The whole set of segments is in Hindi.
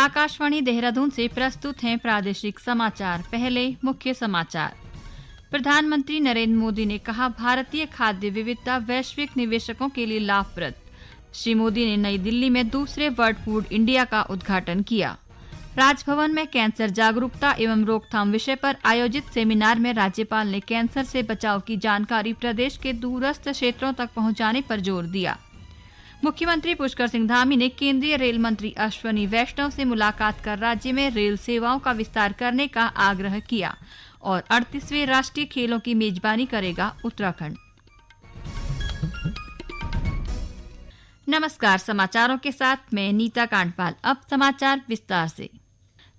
आकाशवाणी देहरादून से प्रस्तुत हैं प्रादेशिक समाचार। पहले मुख्य समाचार। प्रधानमंत्री नरेंद्र मोदी ने कहा, भारतीय खाद्य विविधता वैश्विक निवेशकों के लिए लाभप्रद। श्री मोदी ने नई दिल्ली में दूसरे वर्ल्ड फूड इंडिया का उद्घाटन किया। राजभवन में कैंसर जागरूकता एवं रोकथाम विषय पर आयोजित सेमिनार में राज्यपाल ने कैंसर से बचाव की जानकारी प्रदेश के दूरस्थ क्षेत्रों तक पहुंचाने पर जोर दिया। मुख्यमंत्री पुष्कर सिंह धामी ने केंद्रीय रेल मंत्री अश्विनी वैष्णव से मुलाकात कर राज्य में रेल सेवाओं का विस्तार करने का आग्रह किया। और 38वें राष्ट्रीय खेलों की मेजबानी करेगा उत्तराखंड। नमस्कार, समाचारों के साथ मैं नीता कांडपाल। अब समाचार विस्तार से।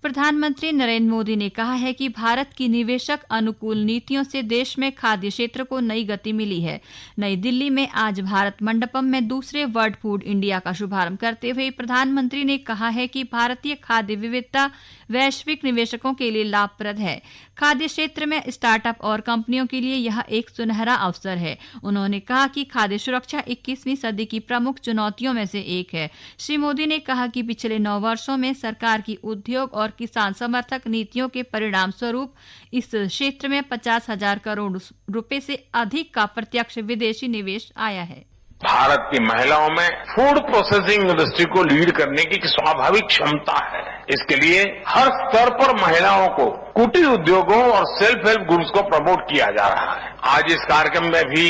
प्रधानमंत्री नरेंद्र मोदी ने कहा है कि भारत की निवेशक अनुकूल नीतियों से देश में खाद्य क्षेत्र को नई गति मिली है। नई दिल्ली में आज भारत मंडपम में दूसरे वर्ल्ड फूड इंडिया का शुभारंभ करते हुए प्रधानमंत्री ने कहा है कि भारतीय खाद्य विविधता वैश्विक निवेशकों के लिए लाभप्रद है। खाद्य क्षेत्र में स्टार्टअप और कंपनियों के लिए यह एक सुनहरा अवसर है। उन्होंने कहा कि खाद्य सुरक्षा 21वीं सदी की प्रमुख चुनौतियों में से एक है। श्री मोदी ने कहा कि पिछले 9 वर्षों में सरकार की उद्योग और किसान समर्थक नीतियों के परिणाम स्वरूप इस क्षेत्र में 50,000 करोड़ रुपए से अधिक का प्रत्यक्ष विदेशी निवेश आया है। भारत की महिलाओं में फूड प्रोसेसिंग इंडस्ट्री को लीड करने की एक स्वाभाविक क्षमता है। इसके लिए हर स्तर पर महिलाओं को कुटीर उद्योगों और सेल्फ हेल्प ग्रुप्स को प्रमोट किया जा रहा है। आज इस कार्यक्रम में भी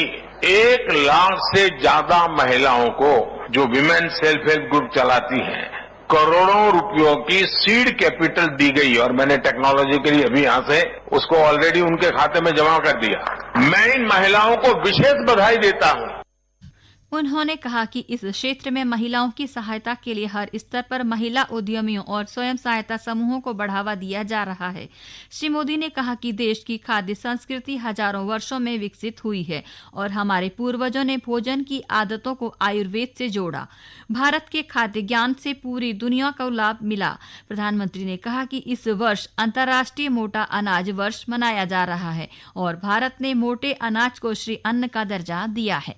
1 लाख से ज्यादा महिलाओं को, जो विमेन सेल्फ हेल्प ग्रुप चलाती हैं, करोड़ों रुपयों की सीड कैपिटल दी गई और मैंने टेक्नोलॉजी के लिए अभी यहां से उसको ऑलरेडी उनके खाते में जमा कर दिया। मैं इन महिलाओं को विशेष बधाई देता हूं। उन्होंने कहा कि इस क्षेत्र में महिलाओं की सहायता के लिए हर स्तर पर महिला उद्यमियों और स्वयं सहायता समूहों को बढ़ावा दिया जा रहा है। श्री मोदी ने कहा कि देश की खाद्य संस्कृति हजारों वर्षों में विकसित हुई है और हमारे पूर्वजों ने भोजन की आदतों को आयुर्वेद से जोड़ा। भारत के खाद्य ज्ञान से पूरी दुनिया को लाभ मिला। प्रधानमंत्री ने कहा कि इस वर्ष अंतर्राष्ट्रीय मोटा अनाज वर्ष मनाया जा रहा है और भारत ने मोटे अनाज को श्री अन्न का दर्जा दिया है।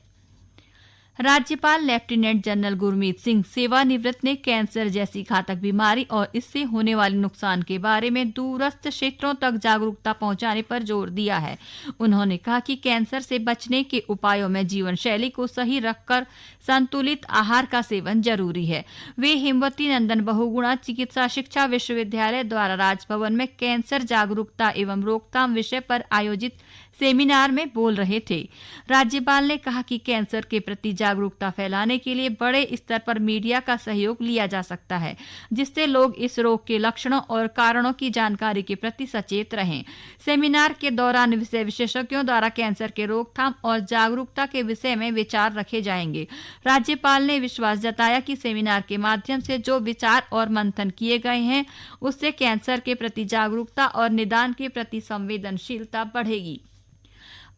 राज्यपाल लेफ्टिनेंट जनरल गुरमीत सिंह सेवानिवृत्त ने कैंसर जैसी घातक बीमारी और इससे होने वाले नुकसान के बारे में दूरस्थ क्षेत्रों तक जागरूकता पहुंचाने पर जोर दिया है। उन्होंने कहा कि कैंसर से बचने के उपायों में जीवन शैली को सही रखकर संतुलित आहार का सेवन जरूरी है। वे हिमवती नंदन बहुगुणा चिकित्सा शिक्षा विश्वविद्यालय द्वारा राजभवन में कैंसर जागरूकता एवं रोकथाम विषय पर आयोजित सेमिनार में बोल रहे थे। राज्यपाल ने कहा कि कैंसर के प्रति जागरूकता फैलाने के लिए बड़े स्तर पर मीडिया का सहयोग लिया जा सकता है, जिससे लोग इस रोग के लक्षणों और कारणों की जानकारी के प्रति सचेत रहें। सेमिनार के दौरान विषय विशेषज्ञों द्वारा कैंसर के रोकथाम और जागरूकता के विषय में विचार रखे जाएंगे। राज्यपाल ने विश्वास जताया कि सेमिनार के माध्यम से जो विचार और मंथन किए गए हैं, उससे कैंसर के प्रति जागरूकता और निदान के प्रति संवेदनशीलता बढ़ेगी।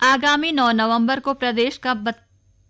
आगामी 9 नवंबर को प्रदेश का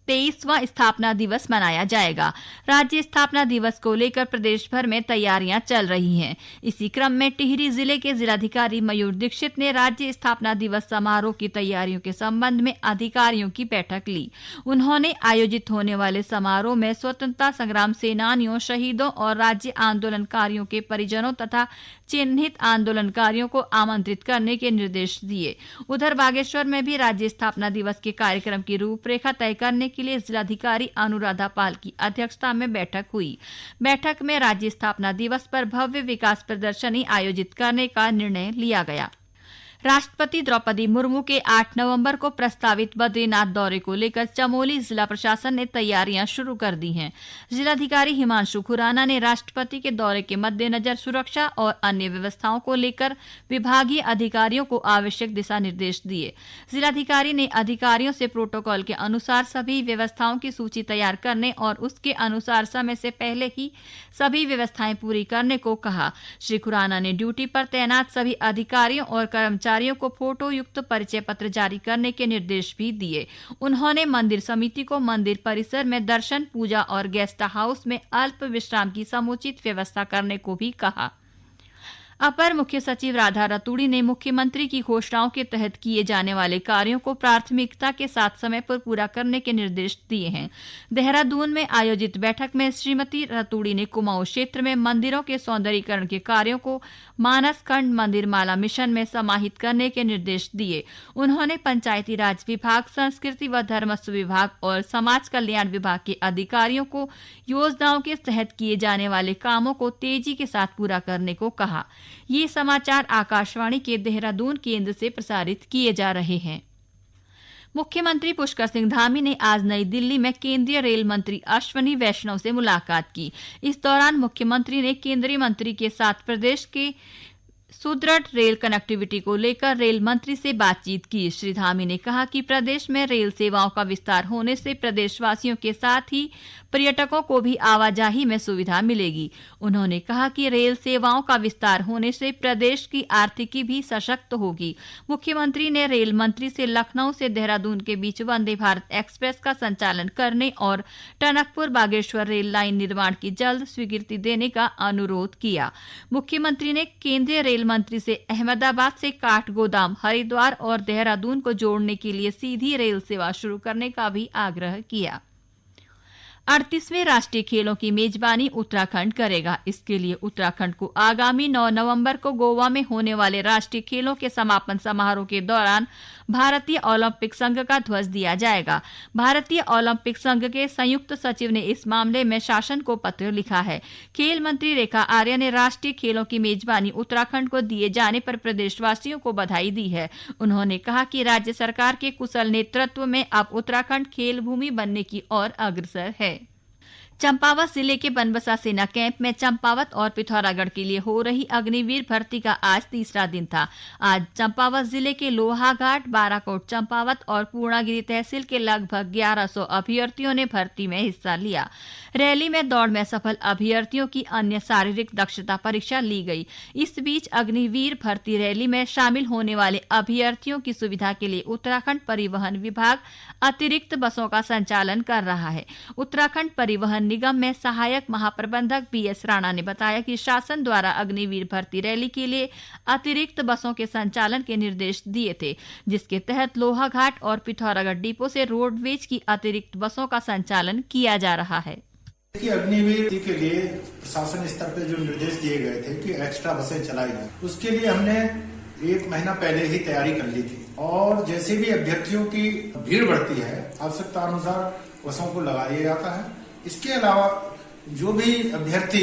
23वां स्थापना दिवस मनाया जाएगा। राज्य स्थापना दिवस को लेकर प्रदेश भर में तैयारियां चल रही हैं। इसी क्रम में टिहरी जिले के जिलाधिकारी मयूर दीक्षित ने राज्य स्थापना दिवस समारोह की तैयारियों के संबंध में अधिकारियों की बैठक ली। उन्होंने आयोजित होने वाले समारोह में स्वतंत्रता संग्राम सेनानियों, शहीदों और राज्य आंदोलनकारियों के परिजनों तथा चिन्हित आंदोलनकारियों को आमंत्रित करने के निर्देश दिए। उधर बागेश्वर में भी राज्य स्थापना दिवस के कार्यक्रम की रूपरेखा तय करने के लिए जिलाधिकारी अनुराधा पाल की अध्यक्षता में बैठक हुई। बैठक में राज्य स्थापना दिवस पर भव्य विकास प्रदर्शनी आयोजित करने का निर्णय लिया गया। राष्ट्रपति द्रौपदी मुर्मू के 8 नवंबर को प्रस्तावित बद्रीनाथ दौरे को लेकर चमोली जिला प्रशासन ने तैयारियां शुरू कर दी हैं। जिलाधिकारी हिमांशु खुराना ने राष्ट्रपति के दौरे के मद्देनजर सुरक्षा और अन्य व्यवस्थाओं को लेकर विभागीय अधिकारियों को आवश्यक दिशा निर्देश दिए। जिलाधिकारी ने अधिकारियों से प्रोटोकॉल के अनुसार सभी व्यवस्थाओं की सूची तैयार करने और उसके अनुसार समय से पहले ही सभी व्यवस्थाएं पूरी करने को कहा। श्री खुराना ने ड्यूटी पर तैनात सभी अधिकारियों और कर्मचारियों को फोटो युक्त परिचय पत्र जारी करने के निर्देश भी दिए। उन्होंने मंदिर समिति को मंदिर परिसर में दर्शन, पूजा और गेस्ट हाउस में अल्प विश्राम की समुचित व्यवस्था करने को भी कहा। अपर मुख्य सचिव राधा रतूड़ी ने मुख्यमंत्री की घोषणाओं के तहत किए जाने वाले कार्यों को प्राथमिकता के साथ समय पर पूरा करने के निर्देश दिए हैं। देहरादून में आयोजित बैठक में श्रीमती रतूड़ी ने कुमाऊं क्षेत्र में मंदिरों के सौंदर्यीकरण के कार्यों को मानस खंड मंदिर माला मिशन में समाहित करने के निर्देश दिए। उन्होंने पंचायती राज विभाग, संस्कृति व धर्मस्व विभाग और समाज कल्याण विभाग के अधिकारियों को योजनाओं के तहत किए जाने वाले कामों को तेजी के साथ पूरा करने को कहा। ये समाचार आकाशवाणी के देहरादून केंद्र से प्रसारित किए जा रहे हैं। मुख्यमंत्री पुष्कर सिंह धामी ने आज नई दिल्ली में केंद्रीय रेल मंत्री अश्वनी वैष्णव से मुलाकात की। इस दौरान मुख्यमंत्री ने केंद्रीय मंत्री के साथ प्रदेश के सुदृढ़ रेल कनेक्टिविटी को लेकर रेल मंत्री से बातचीत की। श्री धामी ने कहा कि प्रदेश में रेल सेवाओं का विस्तार होने से प्रदेशवासियों के साथ ही पर्यटकों को भी आवाजाही में सुविधा मिलेगी। उन्होंने कहा कि रेल सेवाओं का विस्तार होने से प्रदेश की आर्थिकी भी सशक्त होगी। मुख्यमंत्री ने रेल मंत्री से लखनऊ से देहरादून के बीच वंदे भारत एक्सप्रेस का संचालन करने और टनकपुर बागेश्वर रेल लाइन निर्माण की जल्द स्वीकृति देने का अनुरोध किया। मुख्यमंत्री ने केंद्रीय रेल मंत्री से अहमदाबाद से काठगोदाम, हरिद्वार और देहरादून को जोड़ने के लिए सीधी रेल सेवा शुरू करने का भी आग्रह किया। 38वें राष्ट्रीय खेलों की मेजबानी उत्तराखंड करेगा। इसके लिए उत्तराखंड को आगामी 9 नवंबर को गोवा में होने वाले राष्ट्रीय खेलों के समापन समारोह के दौरान भारतीय ओलंपिक संघ का ध्वज दिया जाएगा। भारतीय ओलंपिक संघ के संयुक्त सचिव ने इस मामले में शासन को पत्र लिखा है। खेल मंत्री रेखा आर्या ने राष्ट्रीय खेलों की मेजबानी उत्तराखंड को दिए जाने पर प्रदेशवासियों को बधाई दी है। उन्होंने कहा कि राज्य सरकार के कुशल नेतृत्व में अब उत्तराखंड खेल भूमि बनने की ओर अग्रसर है। चंपावत जिले के बनबसा सेना कैंप में चंपावत और पिथौरागढ़ के लिए हो रही अग्निवीर भर्ती का आज तीसरा दिन था। आज चंपावत जिले के लोहाघाट, बाराकोट, चंपावत और पूर्णागिरी तहसील के लगभग 1100 अभ्यर्थियों ने भर्ती में हिस्सा लिया। रैली में दौड़ में सफल अभ्यर्थियों की अन्य शारीरिक दक्षता परीक्षा ली गई। इस बीच अग्निवीर भर्ती रैली में शामिल होने वाले अभ्यर्थियों की सुविधा के लिए उत्तराखंड परिवहन विभाग अतिरिक्त बसों का संचालन कर रहा है। उत्तराखंड परिवहन निगम में सहायक महाप्रबंधक बीएस राणा ने बताया कि शासन द्वारा अग्निवीर भर्ती रैली के लिए अतिरिक्त बसों के संचालन के निर्देश दिए थे, जिसके तहत लोहाघाट और पिथौरागढ़ डिपो से रोडवेज की अतिरिक्त बसों का संचालन किया जा रहा है। अग्निवीर के लिए शासन स्तर पर जो निर्देश दिए गए थे कि एक्स्ट्रा बसें चलाई जाए, उसके लिए हमने 1 महीना पहले ही तैयारी कर ली थी और जैसे भी अभ्यर्थियों की भीड़ बढ़ती है आवश्यकता अनुसार बसों को लगा दिया जाता है। इसके अलावा जो भी अभ्यर्थी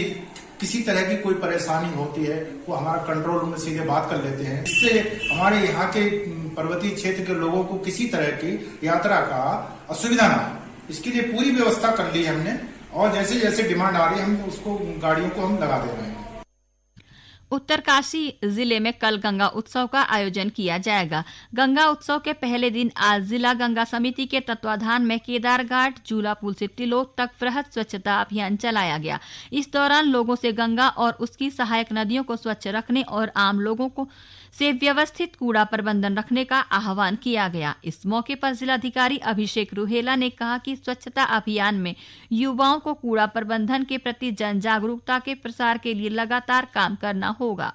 किसी तरह की कोई परेशानी होती है वो हमारा कंट्रोल रूम में सीधे बात कर लेते हैं। इससे हमारे यहाँ के पर्वतीय क्षेत्र के लोगों को किसी तरह की यात्रा का असुविधा न हो, इसके लिए पूरी व्यवस्था कर ली हमने और जैसे जैसे डिमांड आ रही है हम उसको गाड़ियों को हम लगा दे रहे हैं। उत्तरकाशी जिले में कल गंगा उत्सव का आयोजन किया जाएगा। गंगा उत्सव के पहले दिन आज जिला गंगा समिति के तत्वाधान में केदारघाट झूला पुल से तिलोक तक वृहद स्वच्छता अभियान चलाया गया। इस दौरान लोगों से गंगा और उसकी सहायक नदियों को स्वच्छ रखने और आम लोगों को से व्यवस्थित कूड़ा प्रबंधन रखने का आह्वान किया गया। इस मौके पर जिलाधिकारी अभिषेक रुहेला ने कहा कि स्वच्छता अभियान में युवाओं को कूड़ा प्रबंधन के प्रति जन जागरूकता के प्रसार के लिए लगातार काम करना होगा।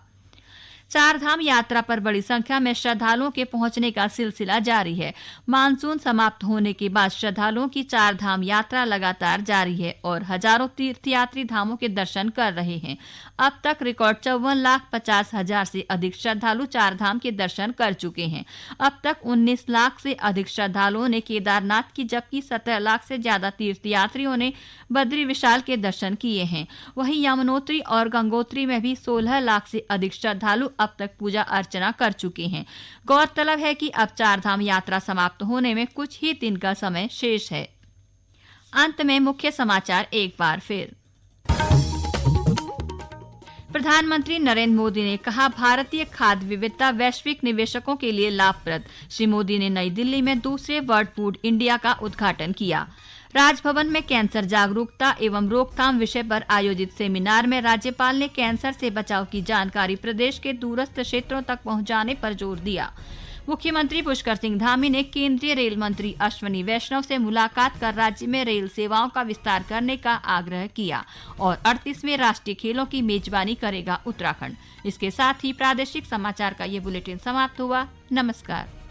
चारधाम यात्रा पर बड़ी संख्या में श्रद्धालुओं के पहुंचने का सिलसिला जारी है। मानसून समाप्त होने के बाद श्रद्धालुओं की चारधाम यात्रा लगातार जारी है और हजारों तीर्थयात्री धामों के दर्शन कर रहे हैं। अब तक रिकॉर्ड 54,50,000 से अधिक श्रद्धालु चारधाम के दर्शन कर चुके हैं। अब तक 19 लाख से अधिक श्रद्धालुओं ने केदारनाथ की, जबकि 17 लाख से ज्यादा तीर्थयात्रियों ने बद्री विशाल के दर्शन किए हैं। वहीं यमुनोत्री और गंगोत्री में भी 16 लाख से अधिक श्रद्धालु अब तक पूजा अर्चना कर चुके हैं। गौरतलब है कि अब चारधाम यात्रा समाप्त होने में कुछ ही दिन का समय शेष है। अंत में मुख्य समाचार एक बार फिर। प्रधानमंत्री नरेंद्र मोदी ने कहा, भारतीय खाद्य विविधता वैश्विक निवेशकों के लिए लाभप्रद। श्री मोदी ने नई दिल्ली में दूसरे वर्ल्ड फूड इंडिया का उद्घाटन किया। राजभवन में कैंसर जागरूकता एवं रोकथाम विषय पर आयोजित सेमिनार में राज्यपाल ने कैंसर से बचाव की जानकारी प्रदेश के दूरस्थ क्षेत्रों तक पहुंचाने पर जोर दिया। मुख्यमंत्री पुष्कर सिंह धामी ने केंद्रीय रेल मंत्री अश्विनी वैष्णव से मुलाकात कर राज्य में रेल सेवाओं का विस्तार करने का आग्रह किया और 38वें राष्ट्रीय खेलों की मेजबानी करेगा उत्तराखंड। इसके साथ ही प्रादेशिक समाचार का ये बुलेटिन समाप्त हुआ। नमस्कार।